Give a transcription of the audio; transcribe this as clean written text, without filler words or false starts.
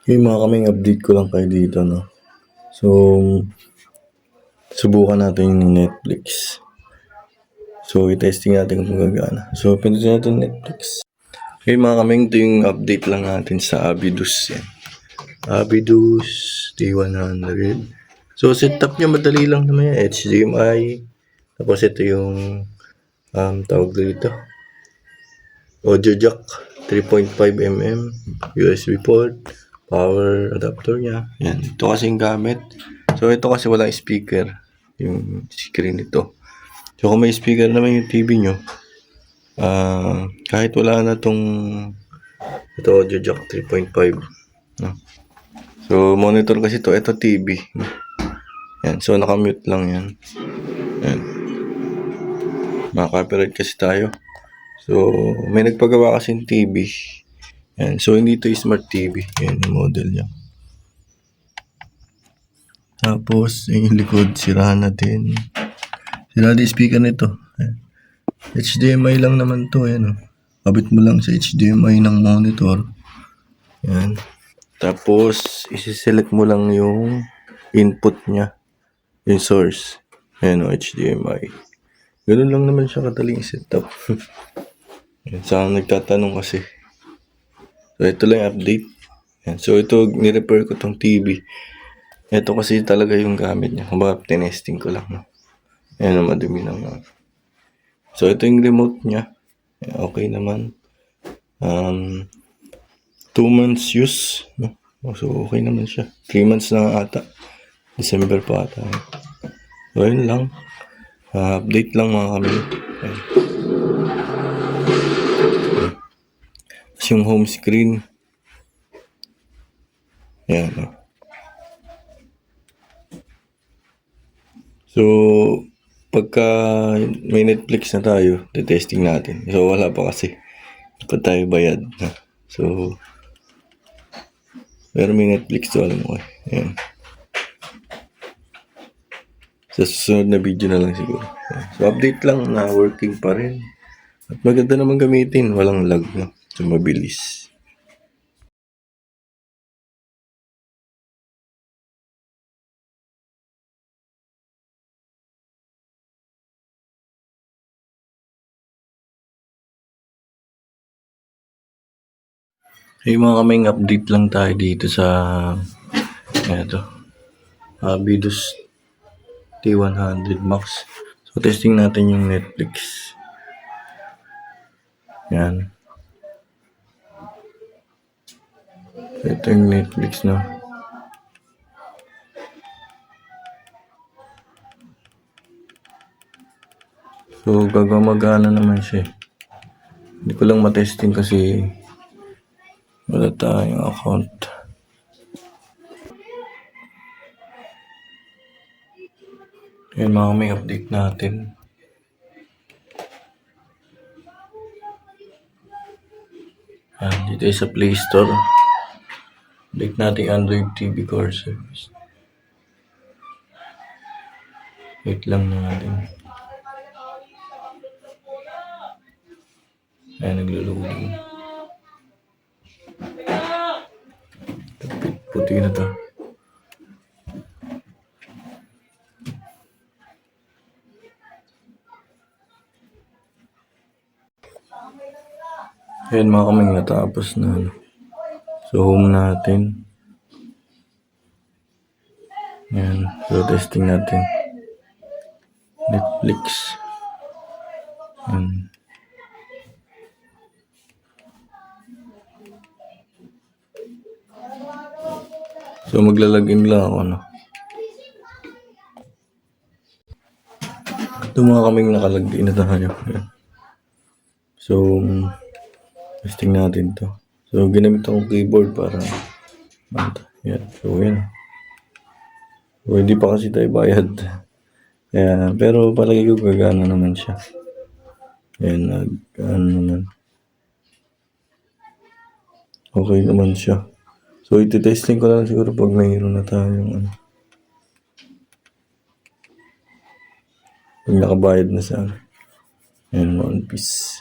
Yung mga kaming update ko lang kayo dito, no? So, subukan natin yung Netflix. So, i-testing natin kung gagana. So, pindutin natin Netflix. Okay, mga kaming, ito yung update lang natin sa Abidus. Yan. Abidus T100. So, setup niya madali lang naman yan. HDMI. Tapos, ito yung tawag dito. Audio jack. 3.5mm. USB port. Power adapter niya. Yan. Ito kasing gamit. So, ito kasi walang speaker. Yung screen nito. So, kung may speaker naman yung TV nyo, kahit wala na tong ito audio jack 3.5. No? So, monitor kasi ito. Ito TV. No? Yan. So, nakamute lang yan. Yan. Maka-copyright kasi tayo. So, may nagpagawa kasing TV. Yan. So, hindi ito smart TV. Yan yung model niya. Tapos, yung likod, sirahan natin. Sira din speaker nito. Yan. HDMI lang naman to. Yan. Kabit mo lang sa HDMI ng monitor. Yan. Tapos, isi-select mo lang yung input niya. Yung source. Ayan o, HDMI. Ganun lang naman siya kadaling setup. Yan. Saan nagtatanong kasi. So, ito lang yung update. Yan. So, ito, ni-repair ko tong TV. Ito kasi talaga yung gamit niya. Kumbaga, tinesting ko lang. No? Ayan o, madumi lang. No? So, ito yung remote niya. Okay naman. 2 months use. No? So, okay naman siya. 3 months na ata. December pa ata. So, yun lang. Update lang mga kami. Ayan. Tapos yung home screen. Ayan. No? So, pagka may Netflix na tayo, testing natin. So, wala pa kasi. Pa tayo bayad. So, pero may Netflix to, alam mo eh. Ayan. Sa susunod na video na lang siguro. So, update lang na working pa rin. At maganda naman gamitin. Walang lag, no? So, mabilis. Hey mga kaming, update lang tayo dito sa ito. Abidus T100 Max. So, testing natin yung Netflix. Yan. So, ito yung Netflix na. So, gagamagana naman siya. Hindi ko lang matesting kasi wala tayong account. Yan mga may update natin. Yan, dito sa Play Store. Update natin Android TV Core Service. Wait lang natin. Ayan, naglo-loading. Puti na to. Ayan mga kaming, natapos na. So, home natin. Ayan. So, testing natin. Netflix. Ayan. So, maglalagin lang ako, no? Ito mga kaming nakalagin na tayo. Ayan. So, testing natin to. So, ginamit akong keyboard para yan. So, yan. So, hindi pa kasi tayo bayad. Kaya, pero palagi ko gagana naman siya. Ayan, ano naman. Okay naman siya. So, iti-testing ko lang siguro pag mayroon na tayong pag nakabayad na sa Ayan, One Piece.